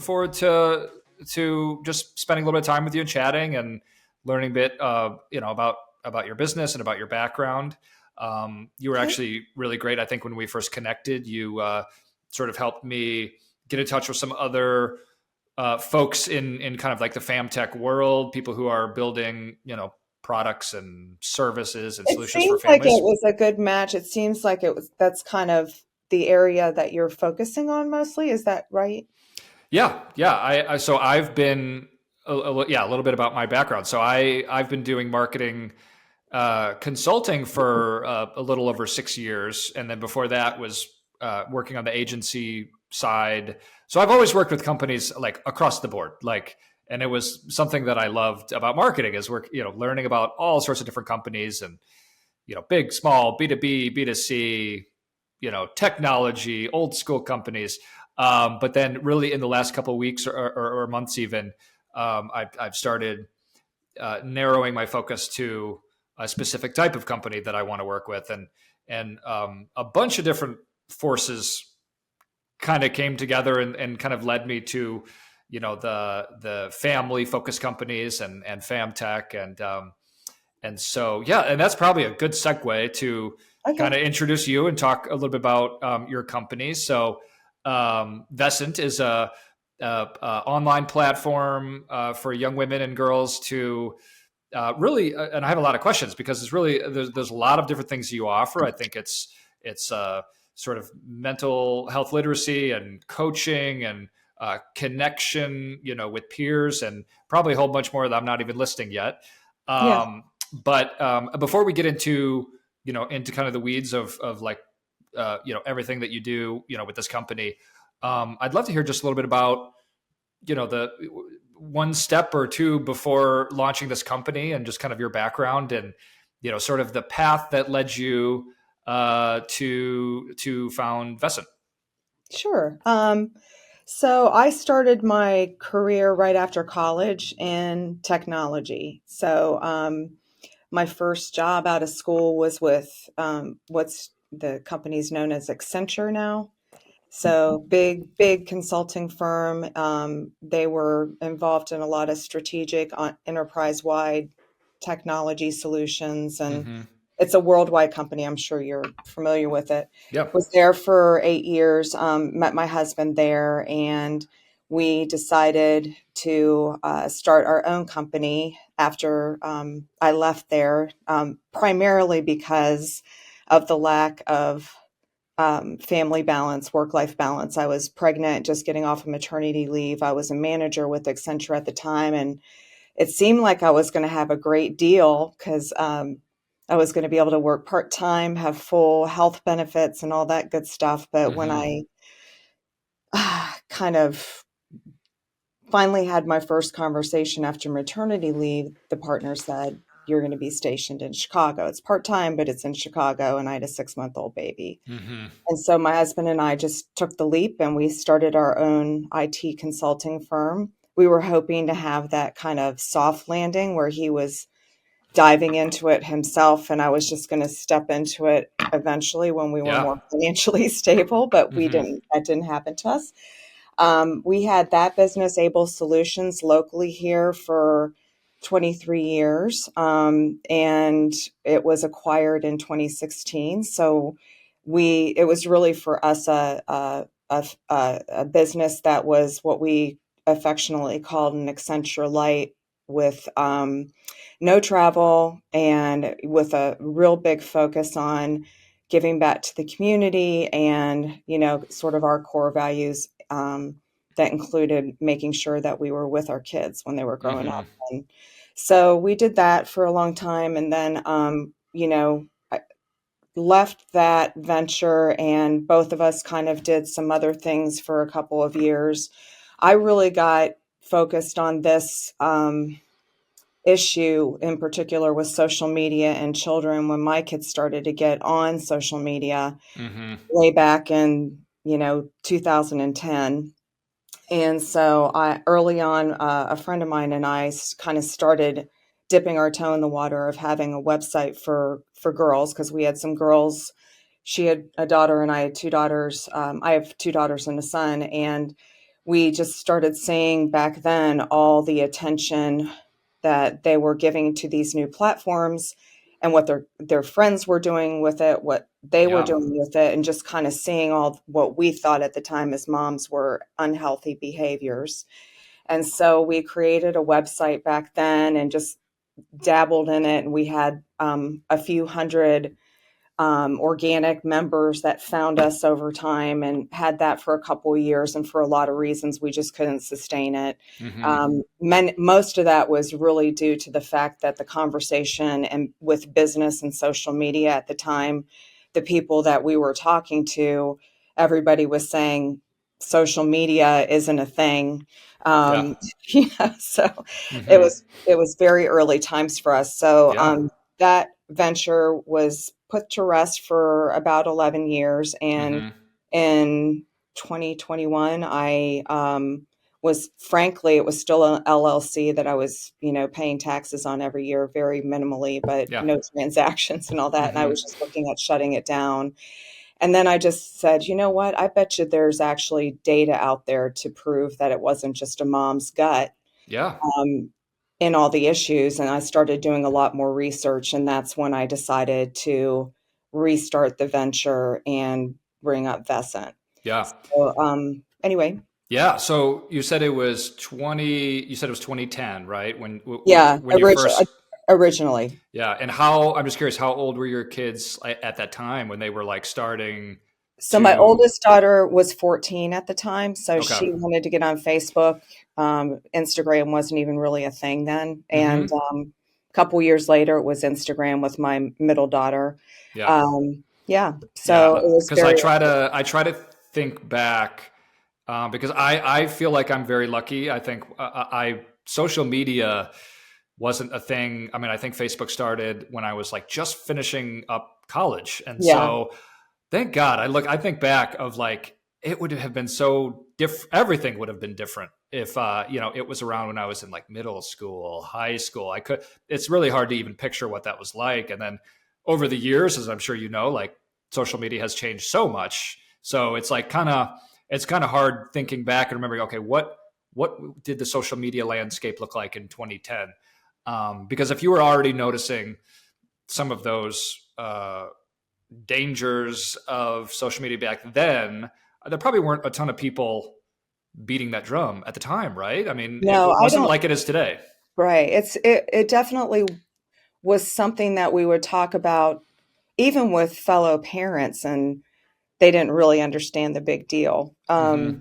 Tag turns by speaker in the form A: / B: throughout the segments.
A: forward to just spending a little bit of time with you and chatting and learning a bit, about your business and about your background. You were actually really great. I think when we first connected, you sort of helped me get in touch with some other folks in kind of like the FamTech world, people who are building, products and services and
B: It
A: solutions for
B: seems like
A: families.
B: it was a good match. It seems like that's kind of the area that you're focusing on mostly. Is that right?
A: Yeah, yeah. So I've been a little bit about my background. So I've been doing marketing consulting for a little over 6 years, and then before that was working on the agency side. So I've always worked with companies like across the board, and it was something that I loved about marketing is learning about all sorts of different companies and big, small, B2B, B2C, technology, old school companies. But then really in the last couple of weeks or months even, I've started narrowing my focus to a specific type of company that I want to work with. And a bunch of different forces kind of came together and kind of led me to, the family focused companies and FamTech. And so, yeah, and that's probably a good segue to
B: Okay.
A: kind of introduce you and talk a little bit about your company. So, Vescent is a online platform for young women and girls to really. And I have a lot of questions because there's a lot of different things you offer. I think it's sort of mental health literacy and coaching and connection, with peers, and probably a whole bunch more that I'm not even listing yet.
B: Yeah.
A: But before we get into into kind of the weeds of like everything that you do with this company, I'd love to hear just a little bit about the one step or two before launching this company and just kind of your background and sort of the path that led you to found Vescent.
B: Sure. So I started my career right after college in technology. So my first job out of school was with what's the company's known as Accenture now. So big consulting firm. They were involved in a lot of strategic enterprise-wide technology solutions, and
A: Mm-hmm.
B: it's a worldwide company. I'm sure you're familiar with it.
A: Yep.
B: Was there for 8 years. Met my husband there, and we decided to start our own company after I left there, primarily because of the lack of family balance, work-life balance. I was pregnant, just getting off of maternity leave. I was a manager with Accenture at the time, and it seemed like I was going to have a great deal because I was going to be able to work part-time, have full health benefits and all that good stuff. But when
A: Mm-hmm.
B: I kind of finally had my first conversation after maternity leave, the partner said, "You're going to be stationed in Chicago. It's part-time, but it's in Chicago." And I had a 6-month-old baby.
A: Mm-hmm.
B: And so my husband and I just took the leap and we started our own IT consulting firm. We were hoping to have that kind of soft landing where he was diving into it himself and I was just going to step into it eventually when we were
A: Yeah.
B: more financially stable, but
A: Mm-hmm.
B: that didn't happen to us. We had that business, Abel Solutions, locally here for 23 years, and it was acquired in 2016. So it was really for us a business that was what we affectionately called an Accenture Light, with no travel and with a real big focus on giving back to the community and sort of our core values, that included making sure that we were with our kids when they were growing
A: Mm-hmm.
B: up. And so we did that for a long time, and then I left that venture, and both of us kind of did some other things for a couple of years. I really got focused on this issue in particular with social media and children when my kids started to get on social media
A: Mm-hmm.
B: way back in 2010. And so early on, a friend of mine and I kind of started dipping our toe in the water of having a website for girls, because we had some girls. She had a daughter and I had two daughters. I have two daughters and a son, and we just started seeing back then all the attention that they were giving to these new platforms and what their friends were doing with it, what they were
A: Yeah.
B: doing with it, and just kind of seeing all what we thought at the time as moms were unhealthy behaviors. And so we created a website back then and just dabbled in it. And we had a few hundred organic members that found us over time, and had that for a couple of years. And for a lot of reasons, we just couldn't sustain it.
A: Hmm.
B: Most of that was really due to the fact that the conversation and with business and social media at the time, the people that we were talking to, everybody was saying social media isn't a thing.
A: Yeah.
B: Yeah, so
A: Hmm.
B: it was very early times for us. So
A: Yeah.
B: that venture was put to rest for about 11 years. And
A: Hmm.
B: in 2021, I was, frankly, it was still an LLC that I was, paying taxes on every year, very minimally, but
A: Yeah.
B: no transactions and all that. And I
A: Hmm.
B: was just looking at shutting it down. And then I just said, you know what? I bet you there's actually data out there to prove that it wasn't just a mom's gut
A: Yeah.
B: um, in all the issues. And I started doing a lot more research. And that's when I decided to restart the venture and bring up Vescent.
A: Yeah.
B: So, anyway,
A: Yeah. So you said it was 20, you said it was 2010, right?
B: yeah,
A: When you first,
B: originally.
A: yeah. And I'm just curious, how old were your kids at that time when they were like starting
B: So my
A: to,
B: oldest daughter was 14 at the time, so
A: okay.
B: she wanted to get on Facebook. Instagram wasn't even really a thing then, and
A: Hmm.
B: a couple years later, it was Instagram with my middle daughter.
A: Yeah.
B: Yeah, so it
A: Yeah.
B: was
A: Because
B: very
A: I try to think back, because I feel like I'm very lucky. I think social media wasn't a thing. I mean, I think Facebook started when I was like just finishing up college. And
B: yeah,
A: so thank God. I think back of like, it would have been so different. Everything would have been different if, it was around when I was in like middle school, high school. It's really hard to even picture what that was like. And then over the years, as I'm sure you know, like social media has changed so much. So it's like it's kind of hard thinking back and remembering, okay, what did the social media landscape look like in 2010? Because if you were already noticing some of those dangers of social media back then, there probably weren't a ton of people beating that drum at the time, right? I mean, it
B: no, I
A: wasn't
B: don't.
A: like it is today.
B: Right, it definitely was something that we would talk about, even with fellow parents, and they didn't really understand the big deal.
A: Hmm.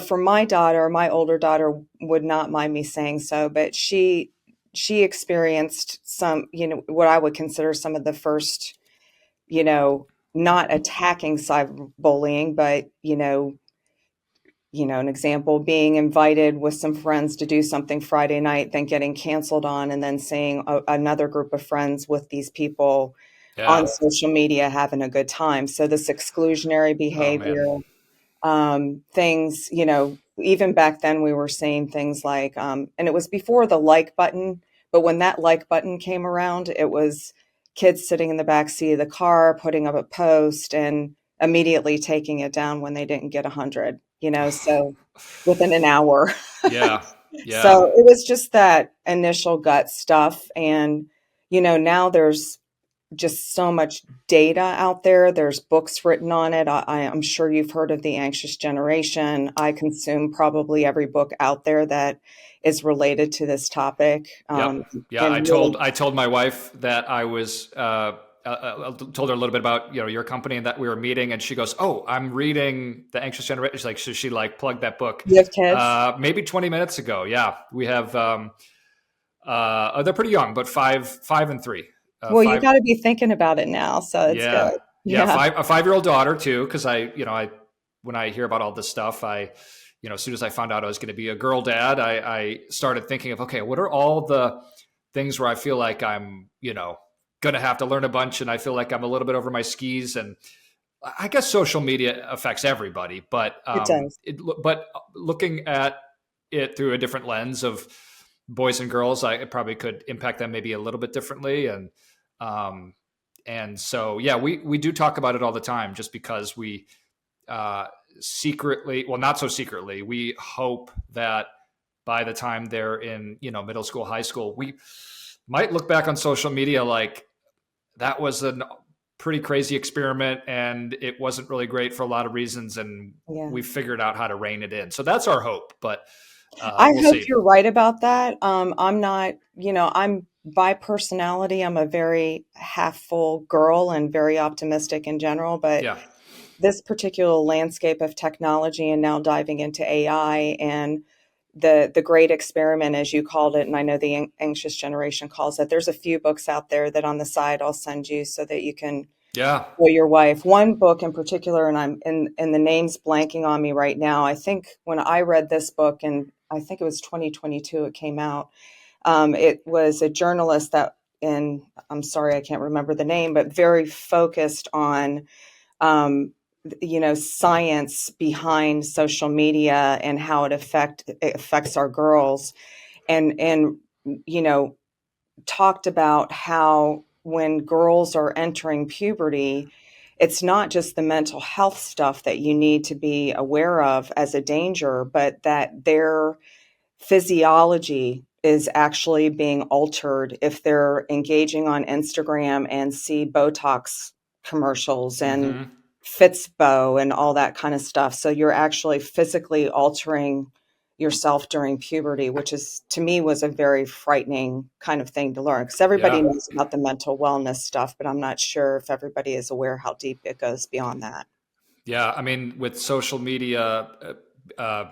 B: For my daughter, my older daughter would not mind me saying so, but she experienced some, what I would consider some of the first, you know, not attacking cyberbullying, but an example being invited with some friends to do something Friday night, then getting canceled on, and then seeing another group of friends with these people on
A: Yeah.
B: social media having a good time. So this exclusionary
A: Oh man.
B: behavior, things, even back then we were seeing things like, and it was before the like button, but when that like button came around, it was kids sitting in the back seat of the car, putting up a post and immediately taking it down when they didn't get 100, so within an hour.
A: Yeah.
B: So
A: Yeah.
B: it was just that initial gut stuff. And, now there's just so much data out there. There's books written on it. I'm sure you've heard of the anxious generation. I consume probably every book out there that is related to this topic.
A: Yep. Yeah.
B: And really,
A: I told my wife that I was, told her a little bit about, your company and that we were meeting, and she goes, "Oh, I'm reading The Anxious Generation." She's like, so she like plugged that book,
B: you have kids.
A: maybe 20 minutes ago. Yeah. We have, they're pretty young, but five and three,
B: Well, you
A: five.
B: got to be thinking about it now. So it's good.
A: Yeah. Yeah.
B: Yeah.
A: A 5-year-old daughter too. Cause when I hear about all this stuff, as soon as I found out I was going to be a girl dad, I started thinking of, okay, what are all the things where I feel like I'm, going to have to learn a bunch, and I feel like I'm a little bit over my skis. And I guess social media affects everybody, but,
B: It does.
A: but looking at it through a different lens of boys and girls, it probably could impact them maybe a little bit differently. And so, yeah, we do talk about it all the time, just because we, secretly, well, not so secretly, we hope that by the time they're in, middle school, high school, we might look back on social media like that was a pretty crazy experiment and it wasn't really great for a lot of reasons. And
B: Yeah.
A: we figured out how to rein it in. So that's our hope, but
B: I
A: we'll
B: hope
A: see.
B: you're right about that. I'm not, I'm by personality, I'm a very half full girl and very optimistic in general, but
A: Yeah.
B: this particular landscape of technology and now diving into AI and the great experiment, as you called it, and I know the anxious generation calls it. There's a few books out there that on the side I'll send you so that you can
A: Yeah.
B: or your wife. One book in particular, and I'm in the name's blanking on me right now. I think when I read this book, and I think it was 2022, it came out. It was a journalist that, and I'm sorry I can't remember the name, but very focused on science behind social media and how it affects our girls, and you know talked about how when girls are entering puberty, it's not just the mental health stuff that you need to be aware of as a danger, but that their physiology is actually being altered if they're engaging on Instagram and see Botox commercials and
A: Mm-hmm.
B: Fitspo and all that kind of stuff. So you're actually physically altering yourself during puberty, which is to me was a very frightening kind of thing to learn because everybody
A: Yeah.
B: knows about the mental wellness stuff, but I'm not sure if everybody is aware how deep it goes beyond that.
A: Yeah. I mean, with social media,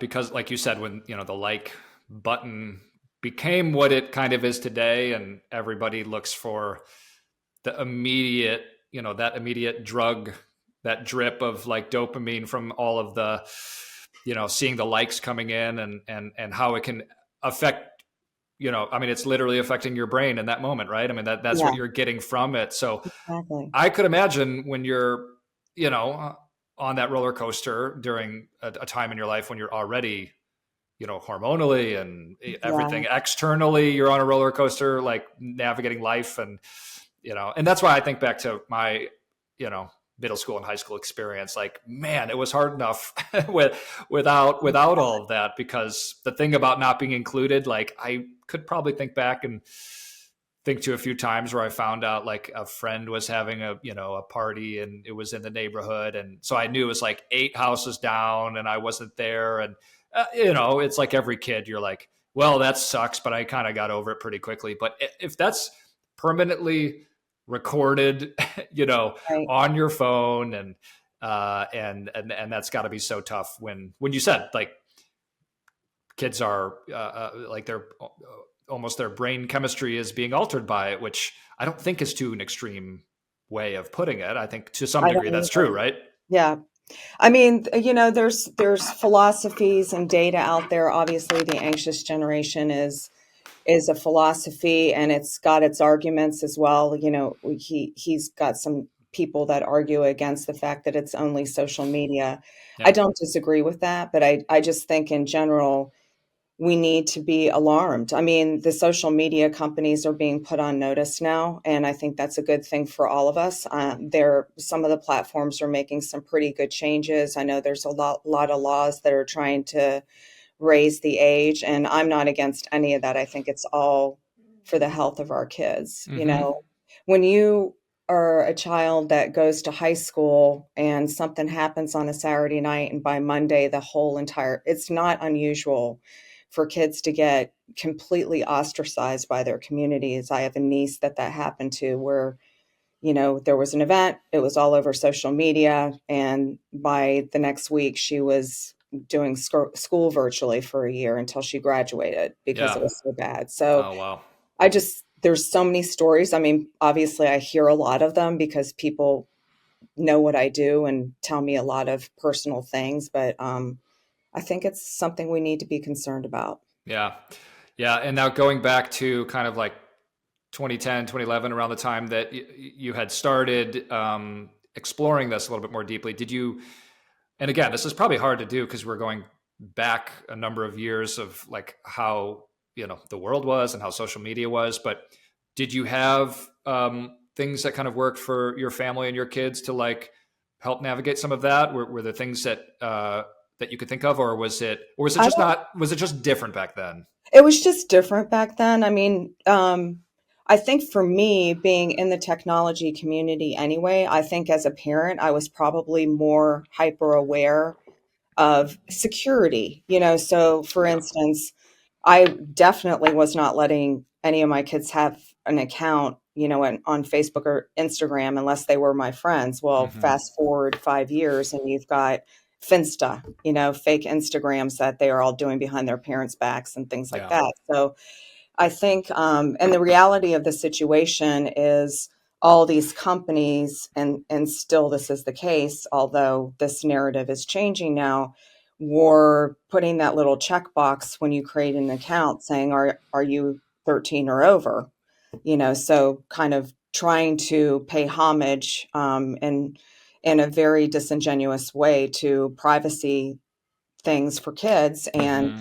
A: because like you said, when, the like button became what it kind of is today, and everybody looks for the immediate, that immediate drug, that drip of like dopamine from all of the, seeing the likes coming in and how it can affect, I mean, it's literally affecting your brain in that moment, right? I mean, that's what
B: Yeah,
A: you're getting from it. So
B: exactly.
A: I could imagine when you're, on that roller coaster during a time in your life when you're already, hormonally and
B: Yeah.
A: everything externally, you're on a roller coaster, like navigating life. And, and that's why I think back to my, you know, middle school and high school experience. Like, man, it was hard enough without all of that, because the thing about not being included, like I could probably think back and think to a few times where I found out like a friend was having a party and it was in the neighborhood. And so I knew it was like 8 houses down and I wasn't there. And, it's like every kid, you're like, well, that sucks, but I kind of got over it pretty quickly. But if that's permanently recorded,
B: Right.
A: on your phone and that's got to be so tough when you said like kids are like they're almost their brain chemistry is being altered by it, which I don't think is too an extreme way of putting it. I think to some
B: I
A: degree
B: don't
A: that's true,
B: either.
A: right?
B: Yeah. I mean, there's philosophies and data out there. Obviously, the anxious generation is a philosophy, and it's got its arguments as well. He's got some people that argue against the fact that it's only social media. I
A: Yeah.
B: don't disagree with that, but I just think in general we need to be alarmed. I mean, the social media companies are being put on notice now, and I think that's a good thing for all of us. Some of the platforms are making some pretty good changes. I know there's a lot of laws that are trying to raise the age, and I'm not against any of that. I think it's all for the health of our kids.
A: Mm-hmm.
B: When you are a child that goes to high school and something happens on a Saturday night, and by Monday, it's not unusual for kids to get completely ostracized by their communities. I have a niece that happened to where there was an event, it was all over social media, and by the next week, she was doing school virtually for a year until she graduated because
A: Yeah.
B: it was so bad. So
A: Oh, wow.
B: there's so many stories. I mean, obviously, I hear a lot of them because people know what I do and tell me a lot of personal things, but I think it's something we need to be concerned about.
A: Yeah. Yeah. And now going back to kind of like 2010, 2011, around the time that you had started exploring this a little bit more deeply, did you, and again, this is probably hard to do because we're going back a number of years of like how, the world was and how social media was, but did you have things that kind of worked for your family and your kids to like help navigate some of that? Were there things that that you could think of, or was it
B: I
A: just
B: don't,
A: not? Was it just different back then?
B: it was just different back then. I mean, I think for me, being in the technology community anyway, I think as a parent, I was probably more hyper aware of security, So, for
A: Yeah.
B: instance, I definitely was not letting any of my kids have an account, on Facebook or Instagram unless they were my friends. Well,
A: Hmm.
B: fast forward 5 years and you've got Finsta, fake Instagrams that they are all doing behind their parents' backs and things like
A: Yeah.
B: that. So I think, and the reality of the situation is all these companies, and still this is the case, although this narrative is changing now, were putting that little checkbox when you create an account saying, are you 13 or over? So kind of trying to pay homage in a very disingenuous way to privacy things for kids. And
A: Hmm.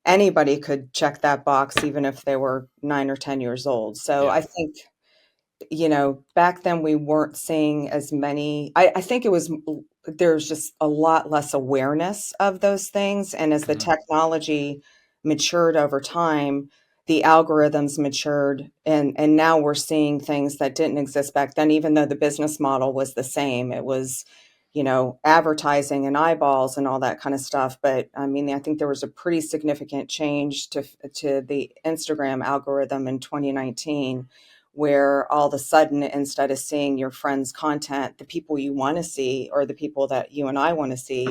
B: anybody could check that box even if they were 9 or 10 years old. So I
A: Yeah.
B: think, back then we weren't seeing as many. I think there's just a lot less awareness of those things. And as the
A: Hmm.
B: technology matured over time, the algorithms matured, and now we're seeing things that didn't exist back then, even though the business model was the same. It was, advertising and eyeballs and all that kind of stuff. But I mean, I think there was a pretty significant change to the Instagram algorithm in 2019, where all of a sudden, instead of seeing your friends' content, the people you want to see or the people that you and I want to see,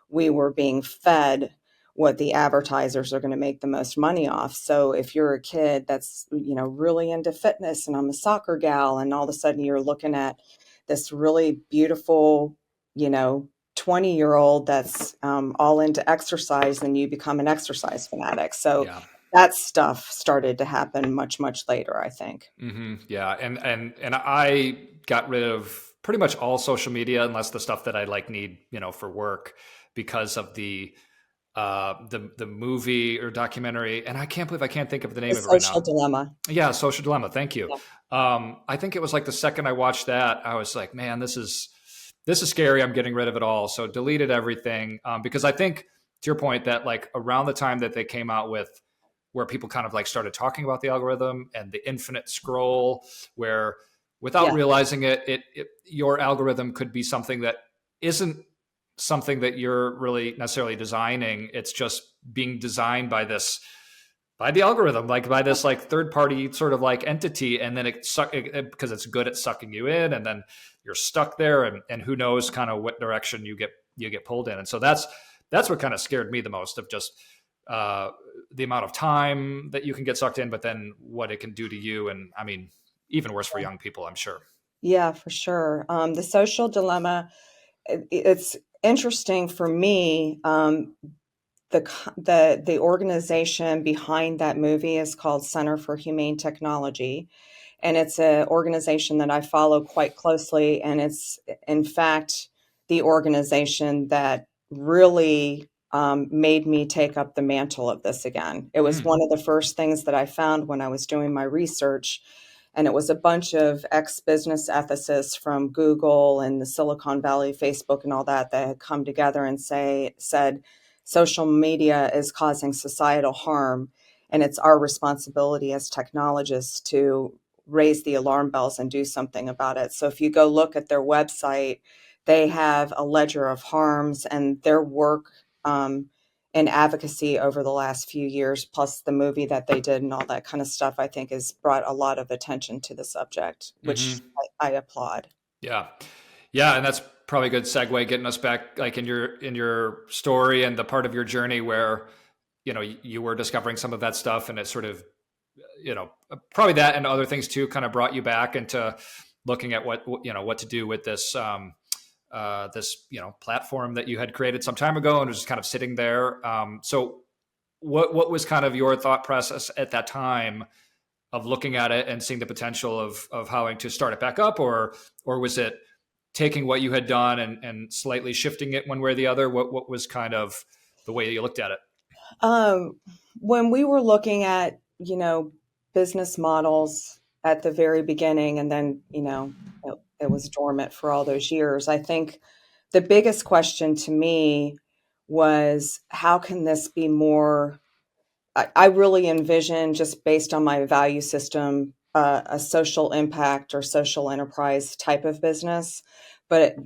B: we were being fed what the advertisers are going to make the most money off. So if you're a kid that's, really into fitness and I'm a soccer gal, and all of a sudden you're looking at this really beautiful, you know, 20-year-old that's all into exercise, and you become an exercise fanatic. So
A: Yeah.
B: that stuff started to happen much, much later, I think.
A: Yeah, and I got rid of pretty much all social media unless the stuff that I like need, for work, because of the movie or documentary, and I can't believe I can't think of the
B: The
A: name of it right
B: social
A: now.
B: dilemma.
A: Yeah, Social Dilemma. Thank you.
B: Yeah.
A: I think it was like the second I watched that, I was like, man, this is scary. I'm getting rid of it all. So deleted everything, because I think, to your point, that like around the time that they came out with, where people kind of like started talking about the algorithm and the infinite scroll, where without
B: Yeah.
A: realizing it your algorithm could be something that isn't something that you're really necessarily designing. It's just being designed by the algorithm, like by this like third party sort of like entity, and then because it's good at sucking you in, and then you're stuck there, and who knows kind of what direction you get pulled in. And so that's what kind of scared me the most, of just uh, the amount of time that you can get sucked in, but then what it can do to you. And I mean, even worse for young people, I'm sure.
B: Yeah, for sure. The social dilemma, it's interesting for me. The organization behind that movie is called Center for Humane Technology, and it's an organization that I follow quite closely. And it's, in fact, the organization that really made me take up the mantle of this again. It was
A: Mm.
B: one of the first things that I found when I was doing my research. And it was a bunch of ex-business ethicists from Google and the Silicon Valley, Facebook, and all that had come together and said social media is causing societal harm, and it's our responsibility as technologists to raise the alarm bells and do something about it. So if you go look at their website, they have a ledger of harms, and their work in advocacy over the last few years, plus the movie that they did and all that kind of stuff, I think has brought a lot of attention to the subject, which
A: Hmm.
B: I applaud.
A: Yeah. Yeah, and that's probably a good segue, getting us back like in your story and the part of your journey where you were discovering some of that stuff, and it sort of, probably that and other things too kind of brought you back into looking at what to do with this platform that you had created some time ago, and was just kind of sitting there. So what was kind of your thought process at that time of looking at it and seeing the potential of having to start it back up, or was it taking what you had done and slightly shifting it one way or the other? What was kind of the way you looked at it?
B: Um, when we were looking at, business models at the very beginning, and then, it was dormant for all those years, I think the biggest question to me was, how can this be more? I really envision, just based on my value system, a social impact or social enterprise type of business. But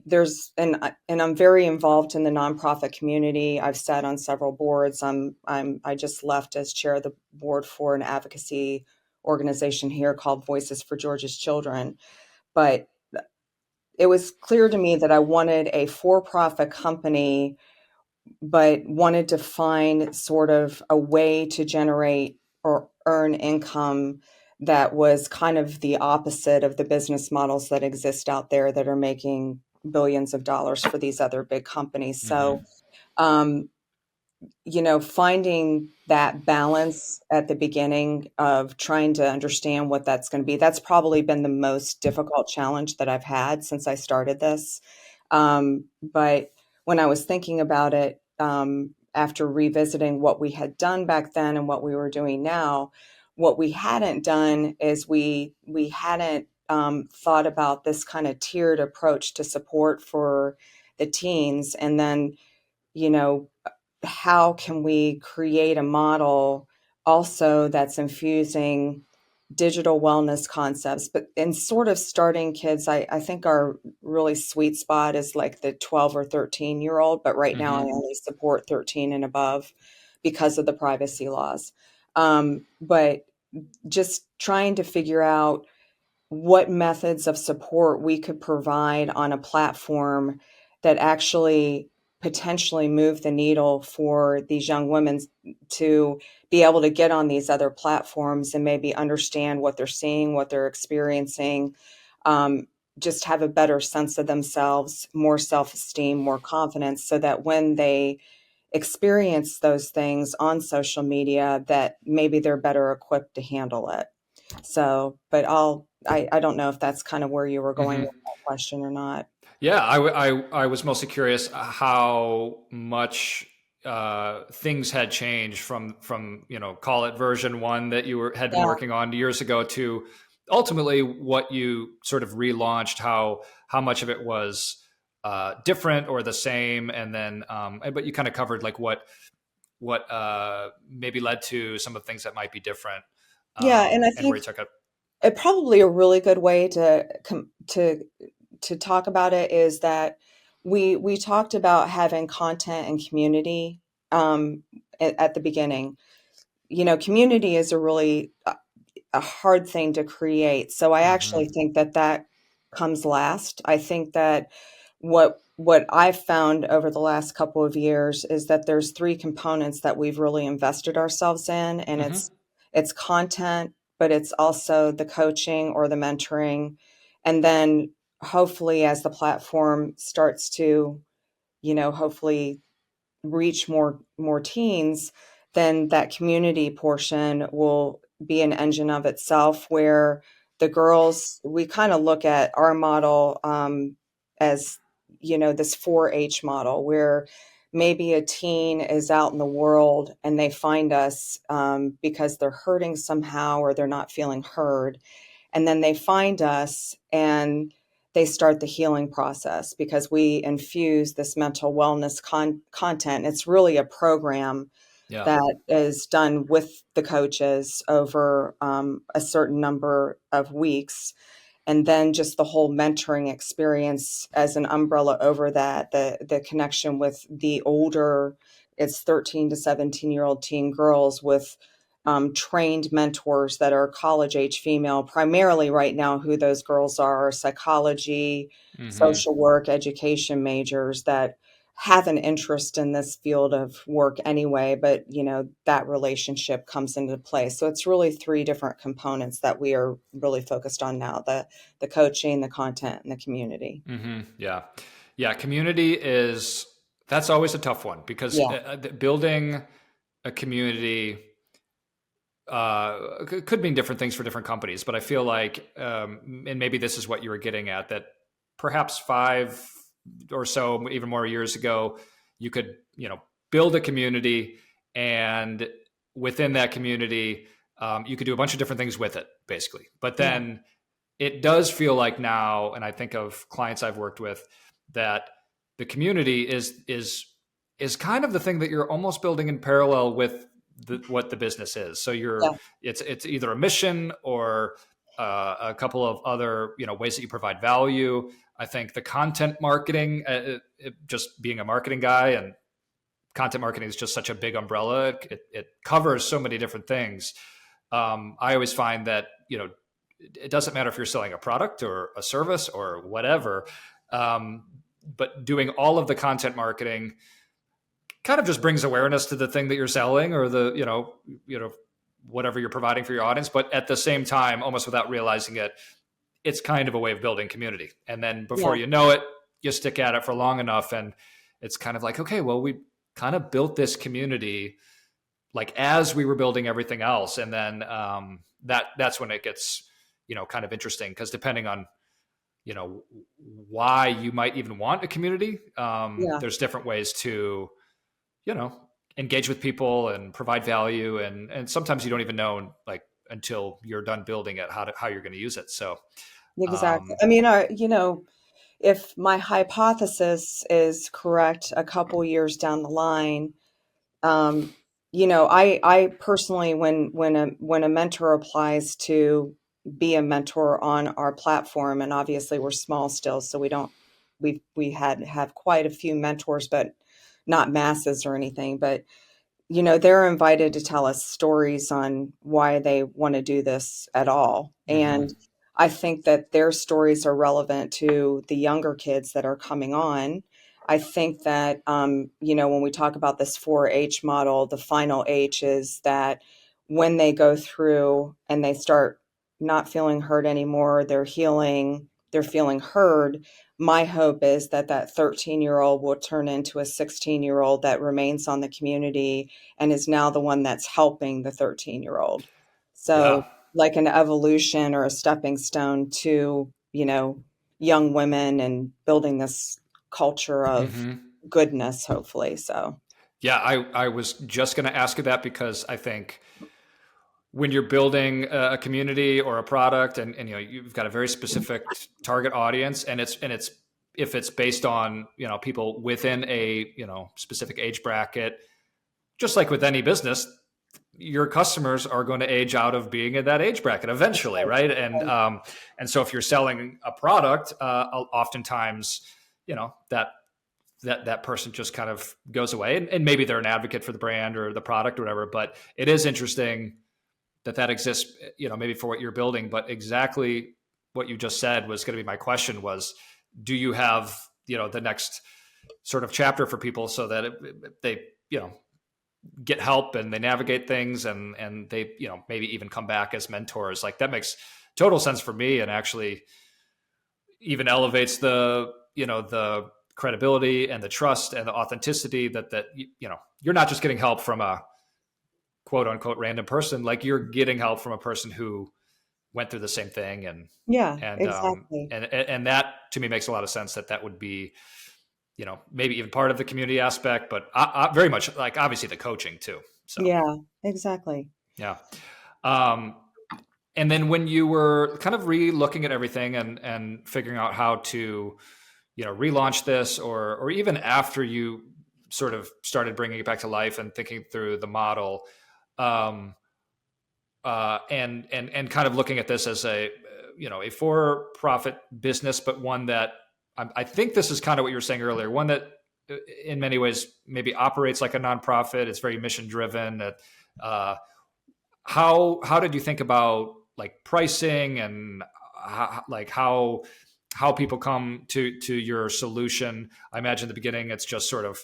B: and I'm very involved in the nonprofit community. I've sat on several boards. I just left as chair of the board for an advocacy organization here called Voices for Georgia's Children. But it was clear to me that I wanted a for-profit company, but wanted to find sort of a way to generate or earn income that was kind of the opposite of the business models that exist out there that are making billions of dollars for these other big companies.
A: Mm-hmm.
B: So, um, finding that balance at the beginning of trying to understand what that's going to be, that's probably been the most difficult challenge that I've had since I started this. But when I was thinking about it, after revisiting what we had done back then and what we were doing now, what we hadn't done is we hadn't thought about this kind of tiered approach to support for the teens, and then you know how can we create a model also that's infusing digital wellness concepts, but in sort of starting kids. I think our really sweet spot is like the 12 or 13-year-old, but right now I
A: Mm-hmm.
B: only support 13 and above because of the privacy laws. But just trying to figure out what methods of support we could provide on a platform that actually potentially move the needle for these young women to be able to get on these other platforms and maybe understand what they're seeing, what they're experiencing, just have a better sense of themselves, more self-esteem, more confidence, so that when they experience those things on social media, that maybe they're better equipped to handle it. So, but I don't know if that's kind of where you were going
A: Mm-hmm.
B: with that question or not.
A: Yeah, I was mostly curious how much things had changed from call it version one that had been
B: Yeah.
A: working on years ago to ultimately what you sort of relaunched. How much of it was different or the same, and then but you kind of covered like what maybe led to some of the things that might be different,
B: Yeah, and I
A: and where
B: think
A: you took it.
B: probably a really good way to talk about it is that we talked about having content and community at the beginning. Community is a really a hard thing to create. So I
A: Mm-hmm.
B: actually think that that comes last. I think that what I've found over the last couple of years is that there's three components that we've really invested ourselves in, and
A: Mm-hmm.
B: it's content, but it's also the coaching or the mentoring, and then hopefully as the platform starts to, hopefully reach more teens, then that community portion will be an engine of itself, where the girls, we kind of look at our model as this 4-H model, where maybe a teen is out in the world and they find us because they're hurting somehow or they're not feeling heard, and then they find us and they start the healing process because we infuse this mental wellness content. It's really a program
A: Yeah.
B: that is done with the coaches over a certain number of weeks, and then just the whole mentoring experience as an umbrella over that, the connection with the older, it's 13 to 17-year-old teen girls with trained mentors that are college age female, primarily right now. Who those girls are psychology,
A: Mm-hmm.
B: social work, education majors that have an interest in this field of work anyway, but that relationship comes into play. So it's really three different components that we are really focused on now: the coaching, the content, and the community.
A: Mm-hmm. Yeah. Yeah. Community that's always a tough one because
B: Yeah.
A: building a community could mean different things for different companies. But I feel like, and maybe this is what you were getting at, that perhaps 5 or so, even more years ago, you could, build a community, and within that community, you could do a bunch of different things with it, basically. But
B: Yeah.
A: then it does feel like now, and I think of clients I've worked with, that the community is kind of the thing that you're almost building in parallel with what the business is. So
B: Yeah.
A: it's either a mission or a couple of other ways that you provide value. I think the content marketing, just being a marketing guy, and content marketing is just such a big umbrella. It covers so many different things. I always find that it doesn't matter if you're selling a product or a service or whatever, but doing all of the content marketing kind of just brings awareness to the thing that you're selling or the whatever you're providing for your audience. But at the same time, almost without realizing it, it's kind of a way of building community. And then before
B: Yeah.
A: you know it, you stick at it for long enough, and it's kind of like, okay, well, we kind of built this community like as we were building everything else. And then that's when it gets kind of interesting, because depending on why you might even want a community,
B: Yeah.
A: there's different ways to engage with people and provide value, and sometimes you don't even know, like, until you're done building it, how you're going to use it. So
B: Exactly.
A: um,
B: I mean, if my hypothesis is correct, a couple years down the line, um, I personally, when a mentor applies to be a mentor on our platform, and obviously we're small still, so we have quite a few mentors, but not masses or anything. But they're invited to tell us stories on why they want to do this at all.
A: mhm.
B: And I think that their stories are relevant to the younger kids that are coming on. I think that, when we talk about this 4H model, the final H is that when they go through and they start not feeling hurt anymore, they're healing, they're feeling heard. My hope is that 13-year-old will turn into a 16-year-old that remains on the community and is now the one that's helping the 13-year-old.
A: Yeah.
B: So, like an evolution or a stepping stone to, young women and building this culture of
A: Hmm.
B: goodness, hopefully. So,
A: Yeah, I was just going to ask you that, because I think when you're building a community or a product, and you've got a very specific target audience, and it's if it's based on people within a specific age bracket, just like with any business, your customers are going to age out of being in that age bracket
B: that's
A: eventually,
B: right.
A: right? And so if you're selling a product, oftentimes that person just kind of goes away, and maybe they're an advocate for the brand or the product or whatever. But it is interesting that exists, maybe for what you're building. But exactly what you just said was going to be my question: was, do you have the next sort of chapter for people, so that they get help and they navigate things, and they maybe even come back as mentors? Like, that makes total sense for me, and actually even elevates the credibility and the trust and the authenticity that you're not just getting help from a quote unquote random person. Like, you're getting help from a person who went through the same thing, and
B: Yeah,
A: and um
B: exactly.
A: and that to me makes a lot of sense, that would be maybe even part of the community aspect, but very much, like, obviously the coaching too. So
B: Yeah, exactly.
A: yeah. um and then when you were kind of re-looking at everything and figuring out how to relaunch this, or even after you sort of started bringing it back to life and thinking through the model, um and kind of looking at this as a for-profit business, but one that I think this is kind of what you were saying earlier, one that in many ways maybe operates like a nonprofit. It's very mission driven. Uh, how did you think about, like, pricing, and how people come to your solution? I imagine in the beginning it's just sort of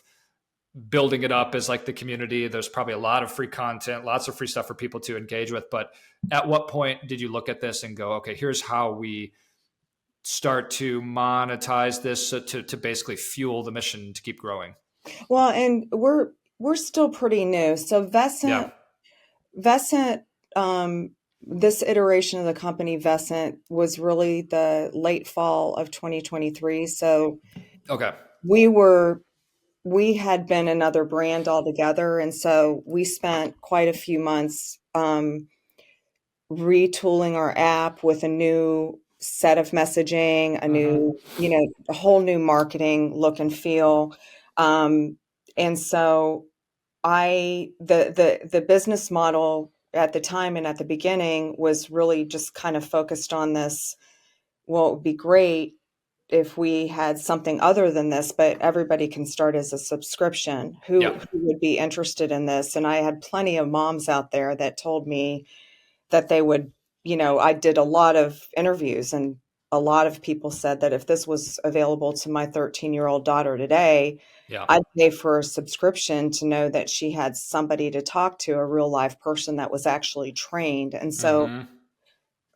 A: building it up as like the community. There's probably a lot of free content, lots of free stuff for people to engage with. But at what point did you look at this and go, okay, here's how we start to monetize this, to basically fuel the mission to keep growing?
B: Well, and we're still pretty new. So
A: Yeah.
B: Vescent, this iteration of the company, Vescent, was really the late fall of 2023. So
A: Okay.
B: we were we had been another brand altogether, and so we spent quite a few months retooling our app with a new set of messaging, a
A: Mm-hmm.
B: new, a whole new marketing look and feel. And so the business model at the time and at the beginning was really just kind of focused on this. Well, it would be great if we had something other than this, but everybody can start as a subscription.
A: Yeah.
B: Who would be interested in this? And I had plenty of moms out there that told me that they would, I did a lot of interviews, and a lot of people said that if this was available to my 13-year-old daughter today,
A: Yeah.
B: I'd pay for a subscription to know that she had somebody to talk to, a real live person that was actually trained. And so
A: Mm-hmm.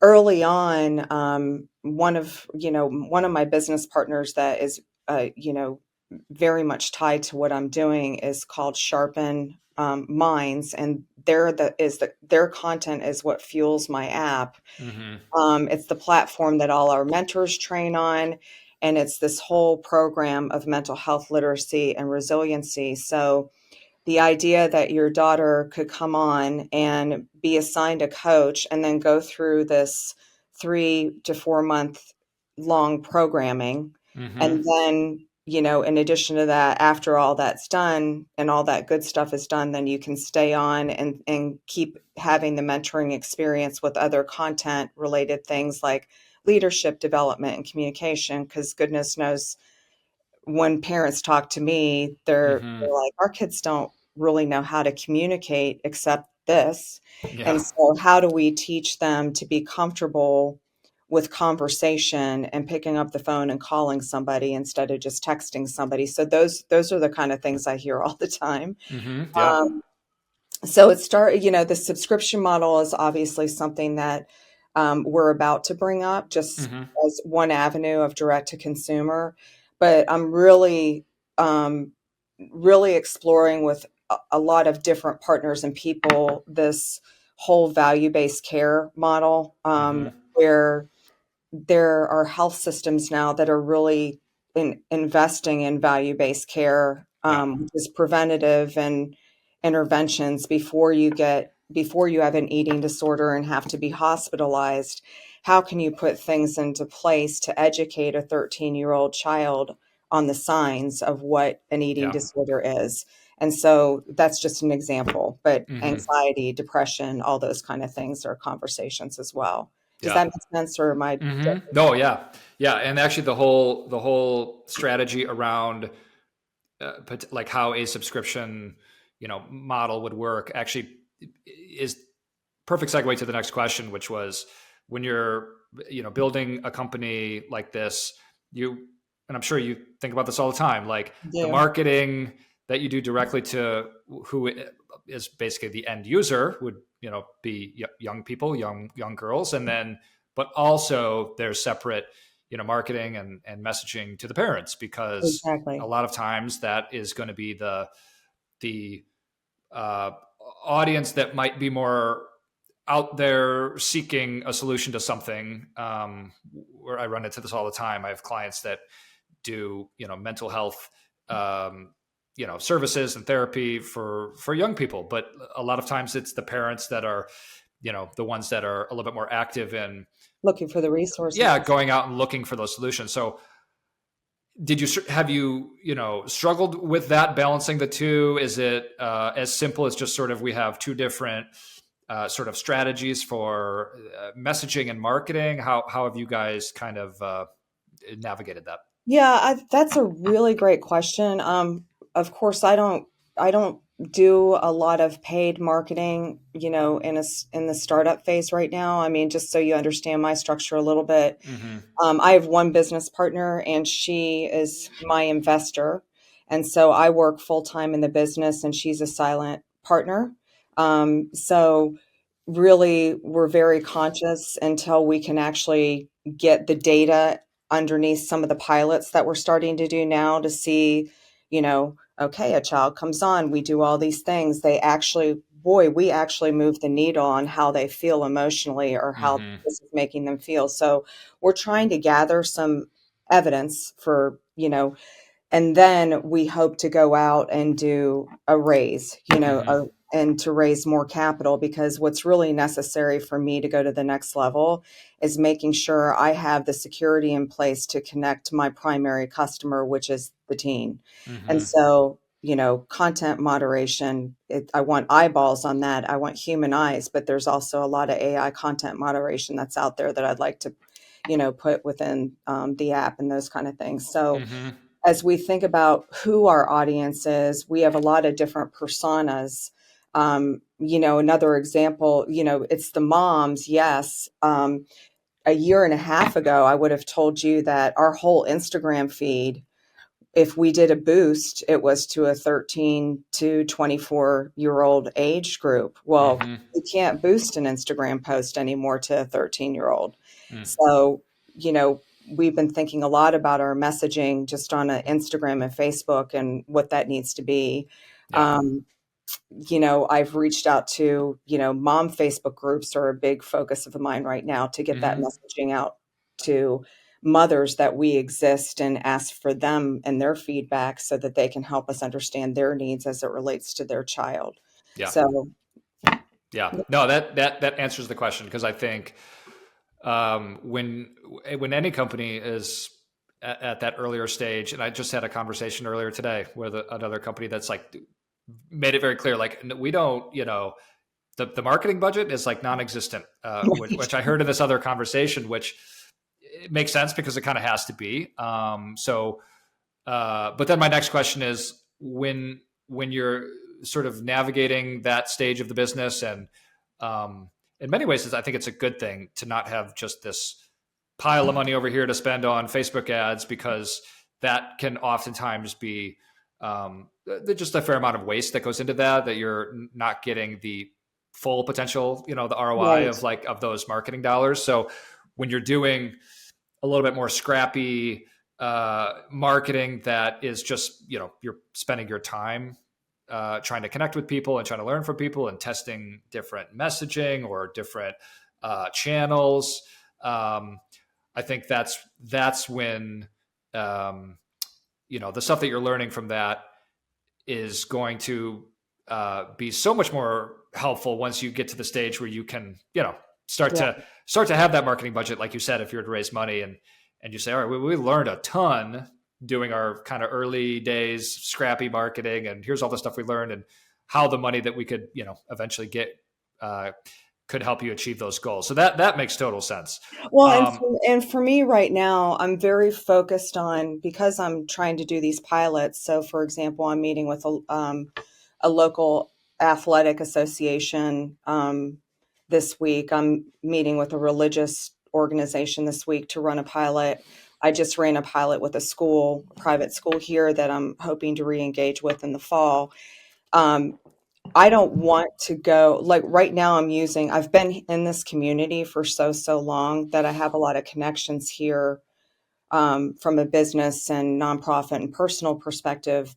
B: early on, one of my business partners that is, very much tied to what I'm doing is called Sharpen Minds, and their content is what fuels my app.
A: Mm-hmm.
B: It's the platform that all our mentors train on, and it's this whole program of mental health literacy and resiliency. So the idea that your daughter could come on and be assigned a coach and then go through this 3 to 4 month long programming.
A: Mm-hmm.
B: And then, in addition to that, after all that's done and all that good stuff is done, then you can stay on and keep having the mentoring experience with other content related things like leadership development and communication. Because goodness knows, when parents talk to me,
A: Mm-hmm.
B: they're like, our kids don't really know how to communicate except this. And
A: Yeah.
B: so how do we teach them to be comfortable with conversation and picking up the phone and calling somebody instead of just texting somebody? So those are the kind of things I hear all the time.
A: Mm-hmm. Yeah.
B: Um, so the subscription model is obviously something that we're about to bring up just
A: Mm-hmm.
B: as one avenue of direct to consumer. But I'm um, really exploring with a lot of different partners and people this whole value-based care model,
A: Mm-hmm.
B: where there are health systems now that are really investing in value-based care,
A: Yeah.
B: which is preventative and interventions before you have an eating disorder and have to be hospitalized. How can you put things into place to educate a 13-year-old child on the signs of what an eating
A: Yeah.
B: disorder is? And so that's just an example, but
A: Mm-hmm.
B: anxiety, depression, all those kind of things are conversations as well. Does
A: Yeah.
B: that make sense, or am I?
A: Mm-hmm. No, yeah. Yeah. And actually the whole strategy around like how a subscription, model would work actually is perfect segue to the next question, which was when you're, building a company like this, and I'm sure you think about this all the time, like the
B: Do.
A: marketing that you do directly to who is basically the end user would, be young people, young girls. And then, but also there's separate, marketing and messaging to the parents, because a
B: Exactly.
A: lot of times that is going to be the uh, audience that might be more out there seeking a solution to something. Where I run into this all the time. I have clients that do, mental health, services and therapy for young people, but a lot of times it's the parents that are, the ones that are a little bit more active in,
B: Looking for the resources.
A: yeah, going out and looking for those solutions. So have you, struggled with that, balancing the two? Is it as simple as just sort of we have two different sort of strategies for messaging and marketing? How have you guys kind of navigated that?
B: Yeah, that's a really great question. Of course, I don't do a lot of paid marketing, in the startup phase right now. I mean, just so you understand my structure a little bit.
A: Mm-hmm.
B: I have one business partner, and she is my investor. And so I work full time in the business, and she's a silent partner. So really, we're very conscious until we can actually get the data underneath some of the pilots that we're starting to do now to see, okay, a child comes on, we do all these things. We actually move the needle on how they feel emotionally or how
A: Mm-hmm.
B: this is making them feel. So we're trying to gather some evidence for, and then we hope to go out and do a raise,
A: Mm-hmm.
B: and to raise more capital, because what's really necessary for me to go to the next level is making sure I have the security in place to connect my primary customer, which is the teen. And
A: Mm-hmm.
B: so, content moderation, I want eyeballs on that. I want human eyes, but there's also a lot of AI content moderation that's out there that I'd like to, put within the app and those kind of things. So
A: Mm-hmm.
B: as we think about who our audience is, we have a lot of different personas. Another example, it's the moms. Yes. A year and a half ago, I would have told you that our whole Instagram feed, if we did a boost, it was to a 13 to 24-year-old age group. Well,
A: Mm-hmm.
B: you can't boost an Instagram post anymore to a 13-year-old.
A: Mm.
B: So, you know, we've been thinking a lot about our messaging just on Instagram and Facebook and what that needs to be.
A: Yeah.
B: Um, I've reached out to, mom Facebook groups are a big focus of mine right now to get that
A: Mm-hmm.
B: messaging out to mothers that we exist and ask for them and their feedback so that they can help us understand their needs as it relates to their child.
A: Yeah.
B: So,
A: Yeah. No, that answers the question, because I think when any company is at that earlier stage, and I just had a conversation earlier today with another company that's like made it very clear, like, we don't, the marketing budget is like non-existent, which I heard in this other conversation, which it makes sense because it kind of has to be. But then my next question is, when you're sort of navigating that stage of the business, and in many ways, I think it's a good thing to not have just this pile of money over here to spend on Facebook ads, because that can oftentimes be just a fair amount of waste that goes into that you're not getting the full potential, the ROI
B: right.
A: of those marketing dollars. So when you're doing a little bit more scrappy marketing that is just, you're spending your time trying to connect with people and trying to learn from people and testing different messaging or different channels. I think that's when, the stuff that you're learning from that is going to be so much more helpful once you get to the stage where you can, start
B: Yeah.
A: to have that marketing budget. Like you said, if you're to raise money and you say, all right, we learned a ton doing our kind of early days scrappy marketing, and here's all the stuff we learned and how the money that we could, eventually get could help you achieve those goals. So that makes total sense.
B: Well,
A: Um,
B: and for me right now, I'm very focused on, because I'm trying to do these pilots. So, for example, I'm meeting with a local athletic association this week. I'm meeting with a religious organization this week to run a pilot. I just ran a pilot with a private school here that I'm hoping to re-engage with in the fall. Um, I don't want to go, like right now I've been in this community for so long that I have a lot of connections here, from a business and nonprofit and personal perspective,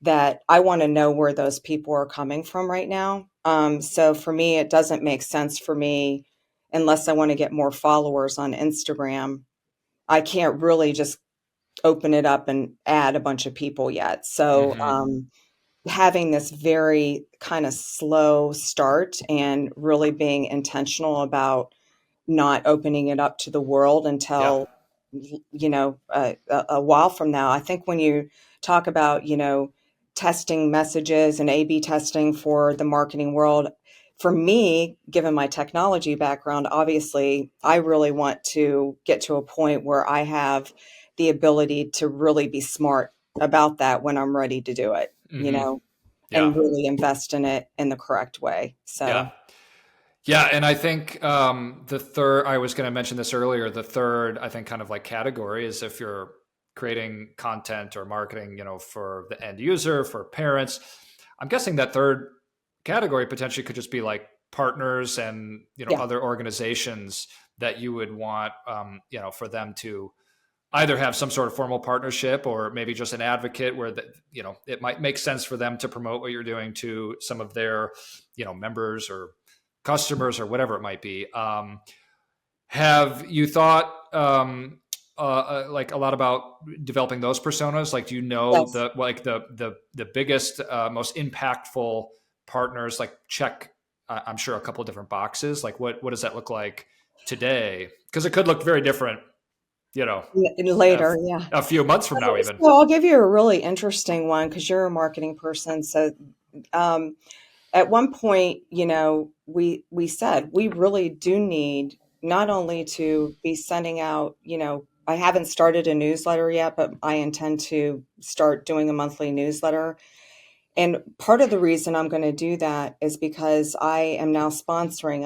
B: that I want to know where those people are coming from right now. So for me, it doesn't make sense for me, unless I want to get more followers on Instagram. I can't really just open it up and add a bunch of people yet. So,
A: mhm.
B: having this very kind of slow start and really being intentional about not opening it up to the world
A: Yeah.
B: until, a while from now. I think when you talk about, testing messages and A/B testing for the marketing world, for me, given my technology background, obviously, I really want to get to a point where I have the ability to really be smart about that when I'm ready to do it,
A: Hmm.
B: and
A: Yeah.
B: really invest in it in the correct way.
A: Yeah.
B: So,
A: Yeah, and I think the third, I was going to mention this earlier, the third, I think, kind of like category is if you're creating content or marketing, for the end user, for parents. I'm guessing that third category potentially could just be like partners and,
B: yeah,
A: other organizations that you would want, for them to either have some sort of formal partnership or maybe just an advocate where it might make sense for them to promote what you're doing to some of their, members or customers or whatever it might be. Have you thought like a lot about developing those personas? Like, do you know
B: yes.
A: the biggest, most impactful partners like check, I'm sure, a couple of different boxes? Like what does that look like today? Because it could look very different, you know, a,
B: Later, yeah.
A: a few months from now even.
B: So I'll give you a really interesting one because you're a marketing person. So um, at one point, we said we really do need not only to be sending out, I haven't started a newsletter yet, but I intend to start doing a monthly newsletter. And part of the reason I'm going to do that is because I am now sponsoring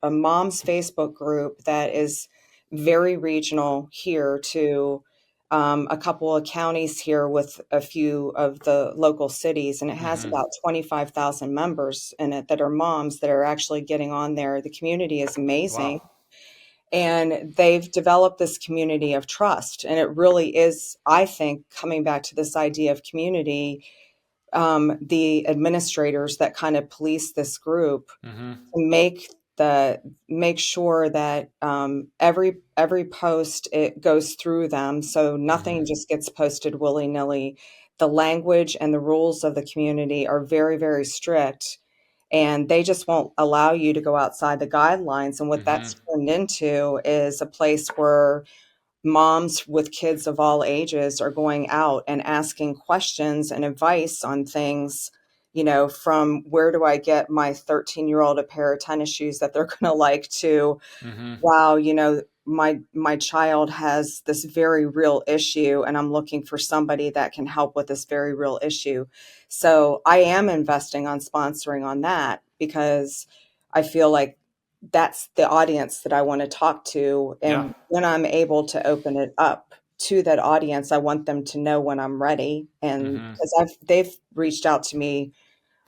B: a mom's Facebook group that is very regional here to a couple of counties here with a few of the local cities. And it has
A: Hmm.
B: about 25,000 members in it that are moms that are actually getting on there. The community is amazing.
A: Wow.
B: And they've developed this community of trust. And it really is, I think, coming back to this idea of community, the administrators that kind of police this group
A: Hmm.
B: to make sure that every post it goes through them, so nothing
A: Hmm.
B: just gets posted willy nilly. The language and the rules of the community are very, very strict, and they just won't allow you to go outside the guidelines. And what
A: Hmm.
B: that's turned into is a place where moms with kids of all ages are going out and asking questions and advice on things, from where do I get my 13-year-old a pair of tennis shoes that they're going to like to,
A: Hmm.
B: wow, my child has this very real issue and I'm looking for somebody that can help with this very real issue. So I am investing on sponsoring on that because I feel like that's the audience that I want to talk to.
A: Yeah.
B: And when I'm able to open it up to that audience, I want them to know when I'm ready. And
A: Hmm.
B: because they've reached out to me,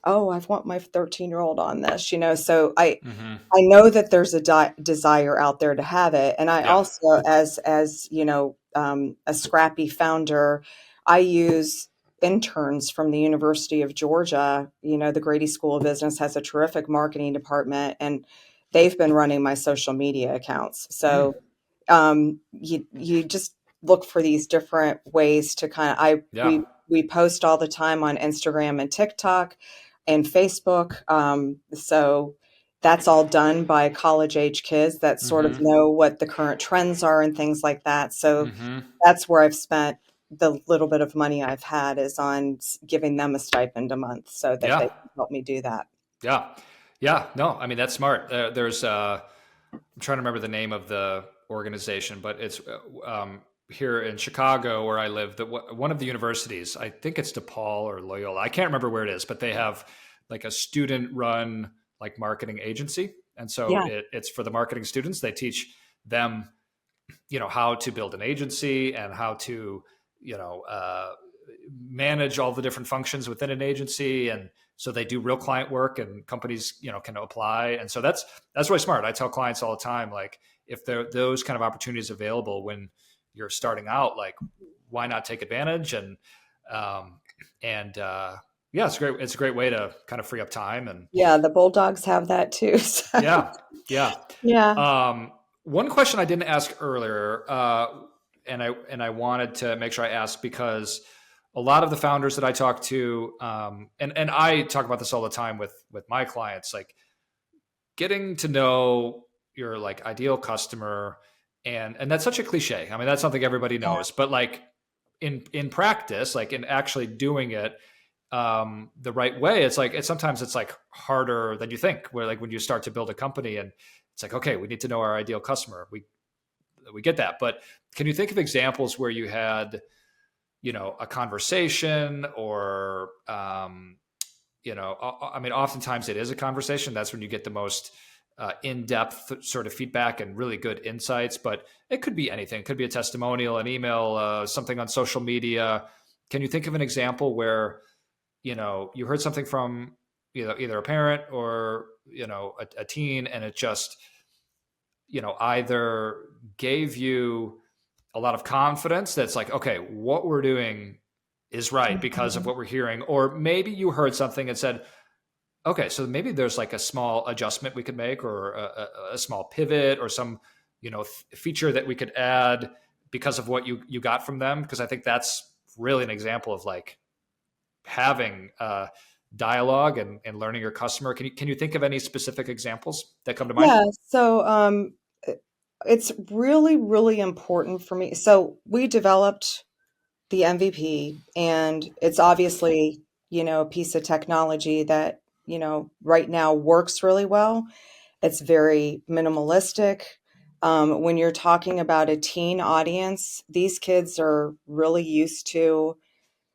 B: oh, I want my 13-year-old on this, so
A: Hmm.
B: I know that there's a desire out there to have it. And I
A: Yeah.
B: also, as a scrappy founder, I use interns from the University of Georgia. The Grady School of Business has a terrific marketing department, and they've been running my social media accounts.
A: Mm.
B: So you just look for these different ways to kind of
A: Yeah.
B: we post all the time on Instagram and TikTok and Facebook. So that's all done by college age kids that sort of
A: Hmm.
B: know what the current trends are and things like that. So
A: Hmm.
B: that's where I've spent the little bit of money I've had is on giving them a stipend a month so that they
A: Yeah.
B: can help me do that.
A: Yeah. Yeah. No, I mean, that's smart. There's, I'm trying to remember the name of the organization, but it's here in Chicago where I live. One of the universities, I think it's DePaul or Loyola. I can't remember where it is, but they have like a student-run like marketing agency, and so
B: Yeah.
A: it's for the marketing students. They teach them, how to build an agency and how to, you know, uh, manage all the different functions within an agency, and so they do real client work and companies can apply, and so that's really smart. I tell clients all the time, like, if there are those kind of opportunities available when you're starting out, like, why not take advantage? Um, and yeah, it's a great way to kind of free up time. And
B: Yeah. The Bulldogs have that too. So,
A: yeah. Yeah.
B: yeah.
A: um, One question I didn't ask earlier, and I wanted to make sure I asked, because a lot of the founders that I talk to, and I talk about this all the time with my clients, like getting to know your like ideal customer, and that's such a cliche. I mean, that's something everybody
B: Yeah.
A: knows, but like in practice, like in actually doing it the right way, sometimes it's like harder than you think. Where like when you start to build a company, and it's like, okay, we need to know our ideal customer. We get that, but can you think of examples where you had a conversation, or I mean, oftentimes it is a conversation. That's when you get the most in-depth sort of feedback and really good insights. But it could be anything. It could be a testimonial, an email, something on social media. Can you think of an example where you heard something from either a parent or a teen, and it just either gave you a lot of confidence that's like, okay, what we're doing is right because of
B: Mhm.
A: what we're hearing, or maybe you heard something and said, okay, so maybe there's like a small adjustment we could make, or a small pivot, or some feature that we could add because of what you got from them. Because I think that's really an example of like having dialogue and learning your customer. Can you think of any specific examples that come to mind?
B: Yeah, so it's really, really important for me. So we developed the MVP, and it's obviously, a piece of technology that, right now works really well. It's very minimalistic. When you're talking about a teen audience, these kids are really used to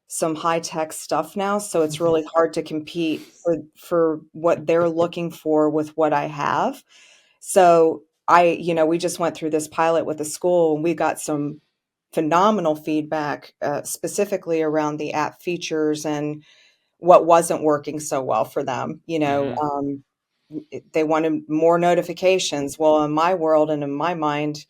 B: some high tech stuff now, so it's really hard to compete for what they're looking for with what I have. So we just went through this pilot with the school, and we got some phenomenal feedback, specifically around the app features and what wasn't working so well for them.
A: Hmm.
B: They wanted more notifications. Well, in my world and in my mind,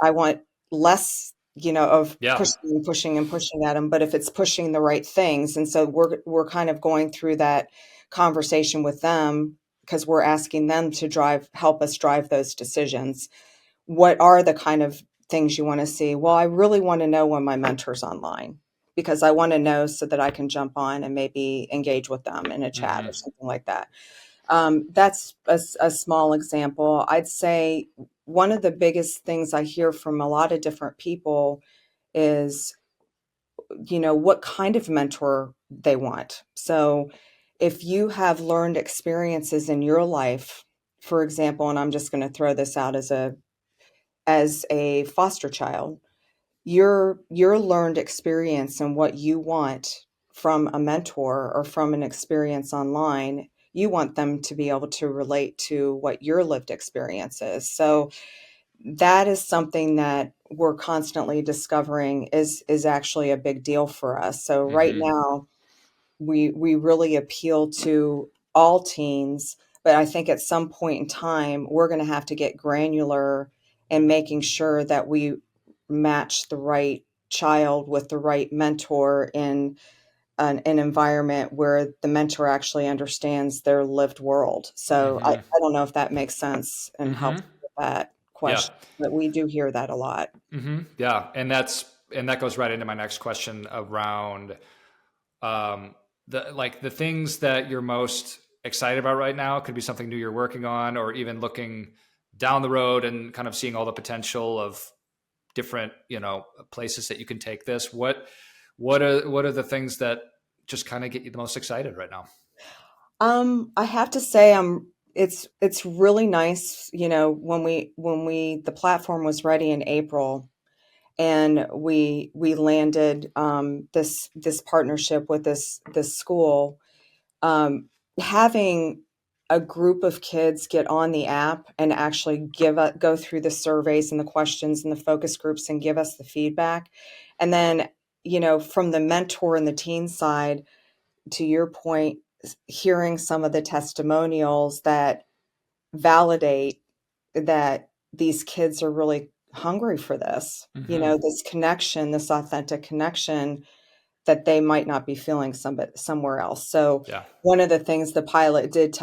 B: I want less, of
A: Yeah.
B: pushing and pushing and pushing at them, but if it's pushing the right things. And so we're kind of going through that conversation with them because we're asking them to help us drive those decisions. What are the kind of things you want to see? Well, I really want to know when my mentor's online because I want to know so that I can jump on and maybe engage with them in a chat or
A: Hmm.
B: something like that. That's a small example. I'd say one of the biggest things I hear from a lot of different people is, what kind of mentor they want. So if you have learned experiences in your life, for example, and I'm just going to throw this out as a foster child, your learned experience and what you want from a mentor or from an experience online, you want them to be able to relate to what your lived experience is. So that is something that we're constantly discovering is actually a big deal for us. So right
A: Hmm.
B: now we really appeal to all teens, but I think at some point in time we're going to have to get granular in making sure that we match the right child with the right mentor in an environment where the mentor actually understands their lived world. So I,
A: Hmm.
B: I don't know if that makes sense and
A: Hmm.
B: helps with that
A: Yeah.
B: question, but we do hear that a lot.
A: Yeah, and that goes right into my next question around um, the things that you're most excited about right now. It could be something new you're working on, or even looking down the road and kind of seeing all the potential of different places that you can take this. What are the things that just kind of get you the most excited right now?
B: I have to say it's really nice, when the platform was ready in April and we landed this partnership with this school, having a group of kids get on the app and actually go through the surveys and the questions and the focus groups and give us the feedback. And then, from the mentor and the teen side, to your point, hearing some of the testimonials that validate that these kids are really hungry for this,
A: Hmm.
B: this connection, this authentic connection that they might not be feeling somewhere else. So
A: Yeah.
B: one of the things the pilot did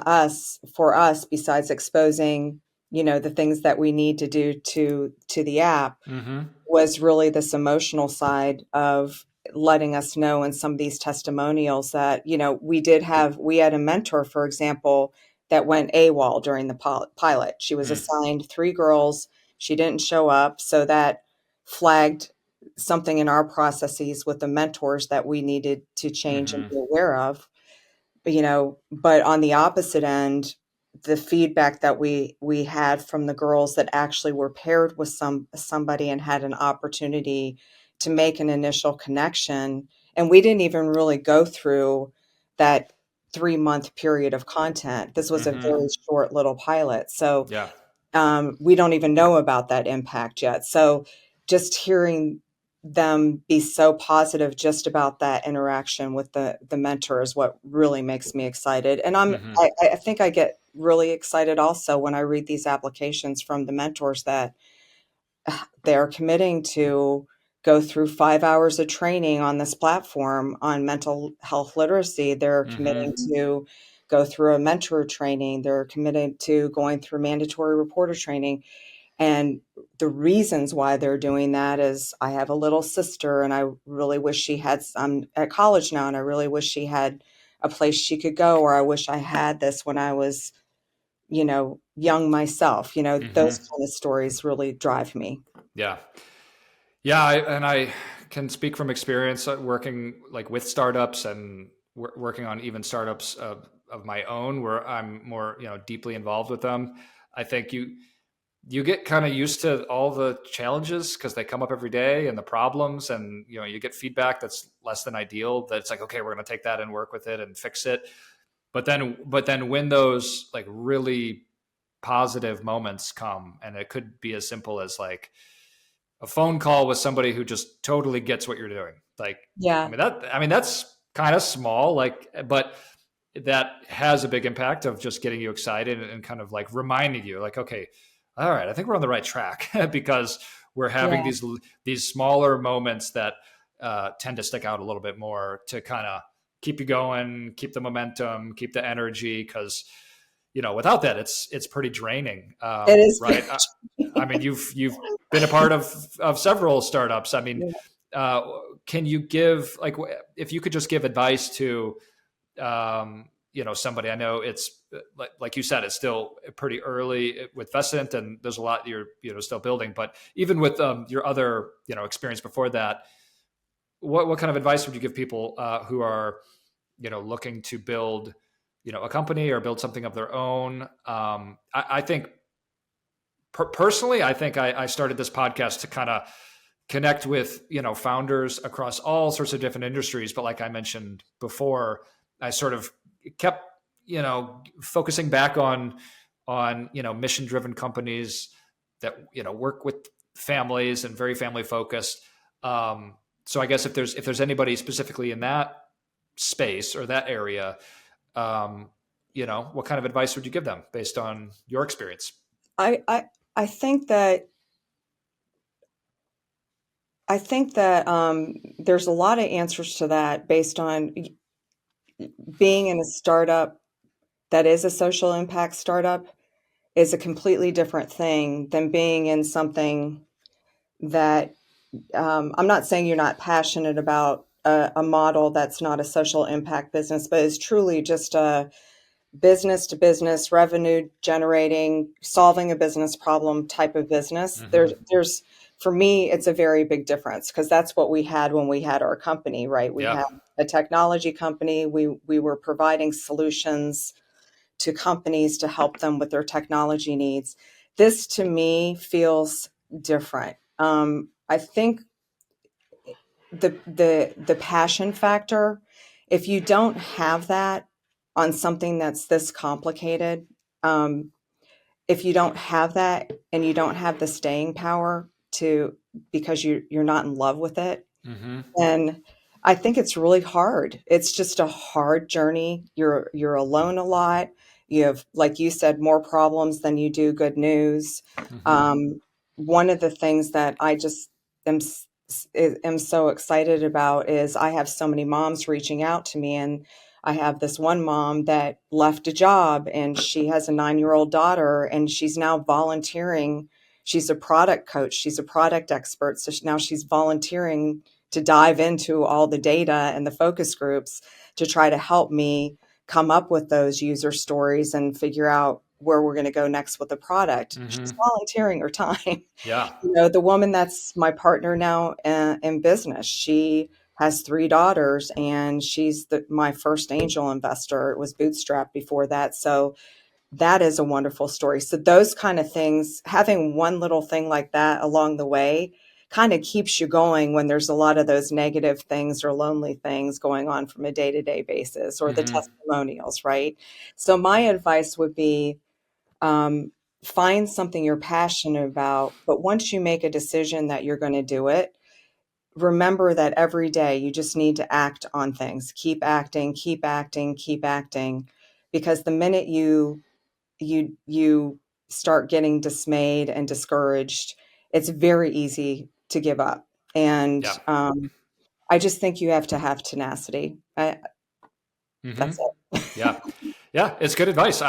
B: for us, besides exposing, the things that we need to do to the app,
A: Hmm.
B: was really this emotional side of letting us know in some of these testimonials that, we had a mentor, for example, that went AWOL during the pilot. She was
A: Mm.
B: assigned three girls. She didn't show up. So that flagged something in our processes with the mentors that we needed to change and
A: Hmm.
B: be aware of. But on the opposite end, the feedback that we had from the girls that actually were paired with somebody and had an opportunity to make an initial connection, and we didn't even really go through that 3-month period of content. This was a
A: Hmm.
B: very short little pilot, so
A: Yeah.
B: we don't even know about that impact yet. So just hearing them be so positive just about that interaction with the mentor is what really makes me excited. And
A: Hmm.
B: I think I get really excited also when I read these applications from the mentors that they're committing to go through 5 hours of training on this platform on mental health literacy. They're committing
A: Hmm.
B: to go through a mentor training. They're committed to going through mandatory reporter training. And the reasons why they're doing that is I have a little sister and I really wish she had, I'm at college now and I really wish she had a place she could go, or I wish I had this when I was, young myself. Those
A: Hmm.
B: kind of stories really drive me.
A: Yeah. Yeah. And I can speak from experience working like with startups and working on even startups of my own where I'm more, deeply involved with them. I think you get kind of used to all the challenges because they come up every day and the problems, and you get feedback that's less than ideal, that's like, okay, we're going to take that and work with it and fix it. But then when those like really positive moments come, and it could be as simple as like a phone call with somebody who just totally gets what you're doing, like,
B: Yeah.
A: I mean that's kind of small, like, but that has a big impact of just getting you excited and kind of like reminding you like, okay, all right, I think we're on the right track because we're having
B: Yeah.
A: these smaller moments that tend to stick out a little bit more to kind of keep you going, keep the momentum, keep the energy, because without that it's pretty draining,
B: It is.
A: right? I mean, you've been a part of several startups. I mean, uh, can you give, like, if you could just give advice to somebody? I know it's like you said, it's still pretty early with Vescent, and there's a lot you're still building. But even with your other experience before that, what kind of advice would you give people who are looking to build a company or build something of their own? I think personally, I think I started this podcast to kind of connect with founders across all sorts of different industries. But like I mentioned before, I sort of kept focusing back on mission driven companies that work with families and very family focused. So I guess if there's anybody specifically in that space or that area, um, what kind of advice would you give them based on your experience?
B: I, I, I think that there's a lot of answers to that based on being in a startup that is a social impact startup is a completely different thing than being in something that I'm not saying you're not passionate about a model that's not a social impact business, but is truly just a business to business revenue generating, solving a business problem type of business.
A: Hmm.
B: There's for me, it's a very big difference because that's what we had when we had our company, right? We
A: Yeah.
B: had a technology company. We were providing solutions to companies to help them with their technology needs. This to me feels different. I think the passion factor, if you don't have that on something that's this complicated, um, if you don't have that and you don't have the staying power to because you're not in love with it,
A: Hmm.
B: and I think it's really hard. It's just a hard journey. You're alone a lot. You have, like you said, more problems than you do good news.
A: Hmm.
B: One of the things that I just am am so excited about is I have so many moms reaching out to me, and I have this one mom that left a job, and she has a 9-year-old daughter, and she's now volunteering. She's a product coach. She's a product expert. So now she's volunteering to dive into all the data and the focus groups to try to help me come up with those user stories and figure out where we're going to go next with the product. She's
A: Hmm.
B: volunteering her time.
A: Yeah.
B: The woman that's my partner now in business, she has 3 daughters, and she's my first angel investor. It was bootstrapped before that. So that is a wonderful story. So those kind of things, having one little thing like that along the way kind of keeps you going when there's a lot of those negative things or lonely things going on from a day-to-day basis, or the
A: Hmm.
B: testimonials, right? So my advice would be, um, find something you're passionate about, but once you make a decision that you're going to do it, remember that every day you just need to act on things. Keep acting, keep acting, keep acting, because the minute you start getting dismayed and discouraged, it's very easy to give up. And
A: Yeah.
B: I just think you have to have tenacity.
A: Hmm.
B: That's
A: Yeah.
B: it.
A: Yeah. It's good advice.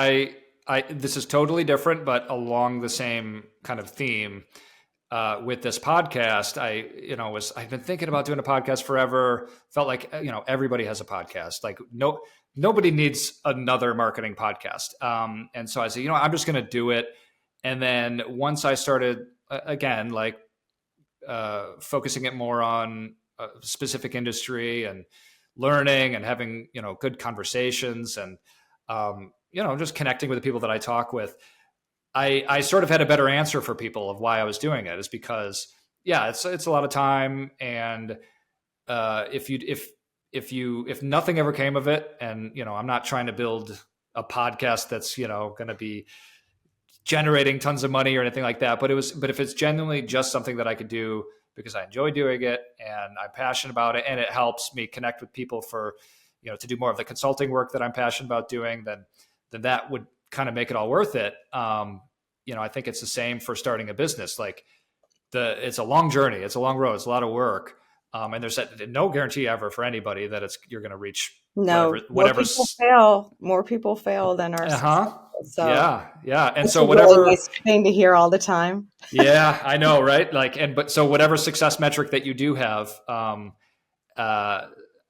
A: This is totally different, but along the same kind of theme. With this podcast, I've been thinking about doing a podcast forever. Felt like, everybody has a podcast. Like, no, nobody needs another marketing podcast. And so I said, I'm just going to do it. And then once I started again, like focusing it more on a specific industry and learning and having, good conversations and, just connecting with the people that I talk with, I sort of had a better answer for people of why I was doing it is because, yeah, it's a lot of time. And if nothing ever came of it, and I'm not trying to build a podcast that's going to be generating tons of money or anything like that, but if it's genuinely just something that I could do because I enjoy doing it and I'm passionate about it, and it helps me connect with people for to do more of the consulting work that I'm passionate about doing, then that would kind of make it all worth it. I think it's the same for starting a business. Like it's a long journey, it's a long road, it's a lot of work. And there's no guarantee ever for anybody that you're going to reach
B: No,
A: whatever.
B: More people fail than are
A: Uh-huh.
B: successful. So
A: Yeah. And
B: it's
A: so
B: a
A: whatever,
B: really nice thing to hear all the time.
A: yeah, I know. Right. So whatever success metric that you do have,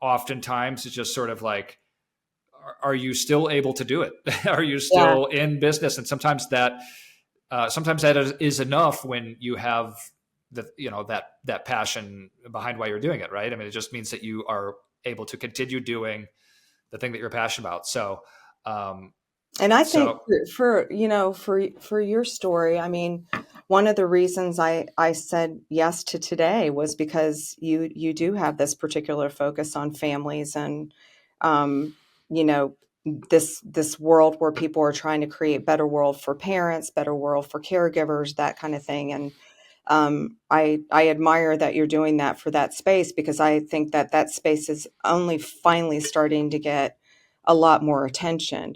A: oftentimes it's just sort of like, are you still able to do it? Are you still in business? And sometimes that is enough when you have that passion behind why you're doing it. Right. I mean, it just means that you are able to continue doing the thing that you're passionate about. So,
B: and I think for your story, I mean, one of the reasons I said yes to today was because you do have this particular focus on families and, this world where people are trying to create better world for parents, better world for caregivers, that kind of thing. And I admire that you're doing that for that space, because I think that space is only finally starting to get a lot more attention.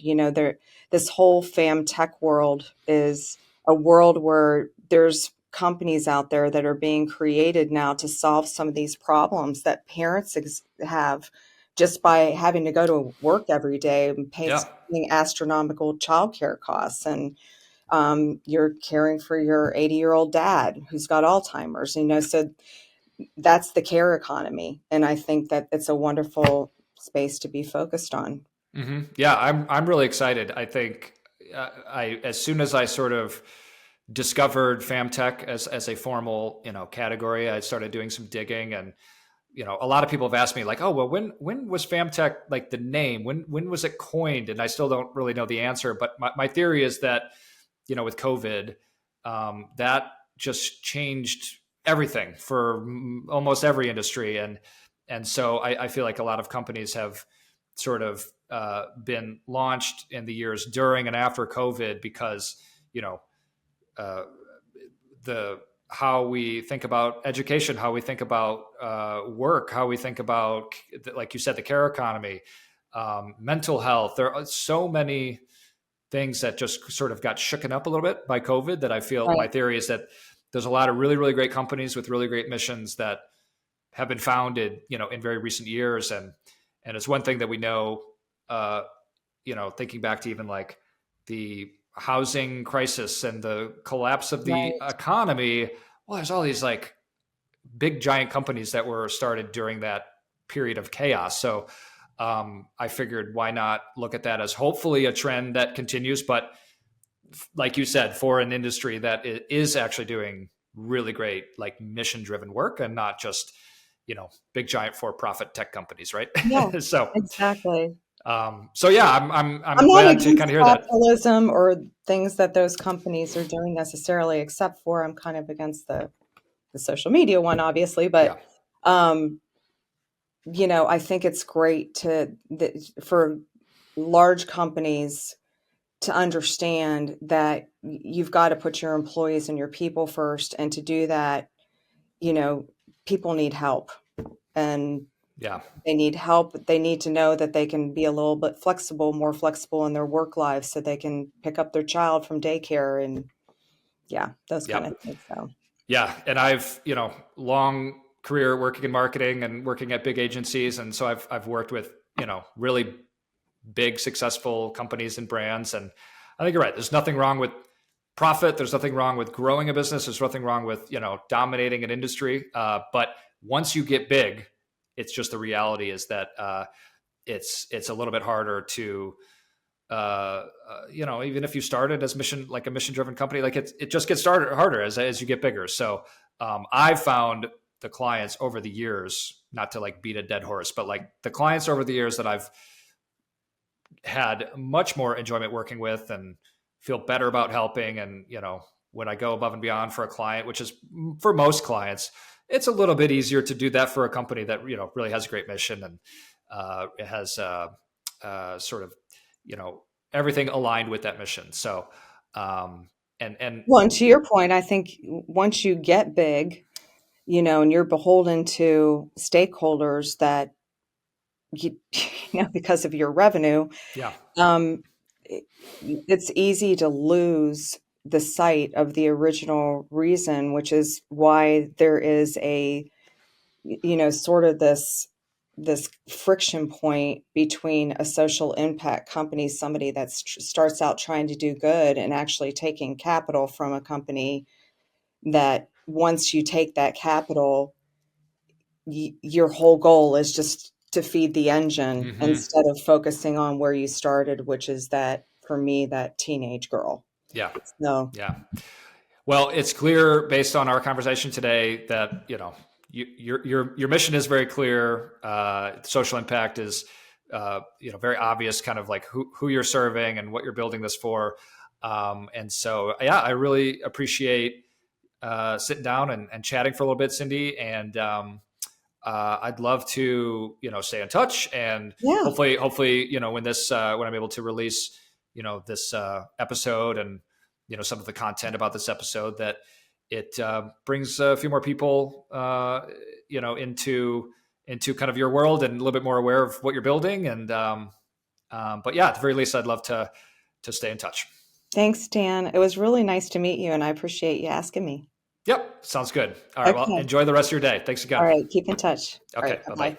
B: This whole FamTech world is a world where there's companies out there that are being created now to solve some of these problems that parents have just by having to go to work every day and paying astronomical childcare costs. And you're caring for your 80-year-old dad who's got Alzheimer's, so that's the care economy. And I think that it's a wonderful space to be focused on.
A: Mm-hmm. Yeah, I'm really excited. I think as soon as I sort of discovered FamTech as a formal category, I started doing some digging, and a lot of people have asked me like, oh well, when was FamTech like the name? When was it coined? And I still don't really know the answer. But my theory is that with COVID, that just changed everything for almost every industry, and so I feel like a lot of companies have sort of been launched in the years during and after COVID because how we think about education, how we think about work, how we think about, like you said, the care economy, mental health. There are so many things that just sort of got shooken up a little bit by COVID that I feel my theory is that there's a lot of really, really great companies with really great missions that have been founded, in very recent years. And it's one thing that we know, thinking back to even like the housing crisis and the collapse of the economy. Well, there's all these like big giant companies that were started during that period of chaos. So I figured why not look at that as hopefully a trend that continues, but like you said, for an industry that is actually doing really great, like mission driven work and not just, big giant for-profit tech companies. Right.
B: Yeah,
A: So
B: exactly.
A: So yeah, I'm
B: not
A: glad to kind of hear that.
B: Capitalism or things that those companies are doing necessarily, except for I'm kind of against the social media one, obviously, but I think it's great for large companies to understand that you've got to put your employees and your people first, and to do that, people need help, and they need help. They need to know that they can be a little bit more flexible in their work lives, so they can pick up their child from daycare and those kind of things. So
A: and I've long career working in marketing and working at big agencies, and so I've worked with really big successful companies and brands, and I think you're right. There's nothing wrong with profit. There's nothing wrong with growing a business. There's nothing wrong with dominating an industry. But once you get big, it's just the reality is that it's a little bit harder to, even if you started as a mission driven company, like it just gets started harder as you get bigger. So I've found the clients over the years, not to like beat a dead horse, but like the clients over the years that I've had much more enjoyment working with and feel better about helping. And, when I go above and beyond for a client, which is for most clients, it's a little bit easier to do that for a company that, really has a great mission and it has sort of, everything aligned with that mission. So,
B: Well, and to your point, I think once you get big, and you're beholden to stakeholders that you, because of your revenue,
A: yeah.
B: um, it's easy to lose the sight of the original reason, which is why there is sort of this friction point between a social impact company, somebody that starts out trying to do good, and actually taking capital from a company that once you take that capital, your whole goal is just to feed the engine
A: Mm-hmm.
B: instead of focusing on where you started, which is for me, that teenage girl.
A: Yeah.
B: So,
A: Yeah. Well, it's clear based on our conversation today that, your mission is very clear. Social impact is, very obvious, kind of like who you're serving and what you're building this for. And so, yeah, I really appreciate sitting down and chatting for a little bit, Cindy. And I'd love to, stay in touch, and
B: yeah.
A: hopefully, when I'm able to release, this episode and, some of the content about this episode, that it brings a few more people, into kind of your world and a little bit more aware of what you're building. And, but yeah, at the very least, I'd love to stay in touch.
B: Thanks, Dan. It was really nice to meet you, and I appreciate you asking me.
A: Yep. Sounds good. All right. Well,
B: Okay.
A: enjoy the rest of your day. Thanks
B: All
A: again.
B: right. Keep in touch. All
A: Okay.
B: right.
A: Bye
B: Bye-bye.
A: bye.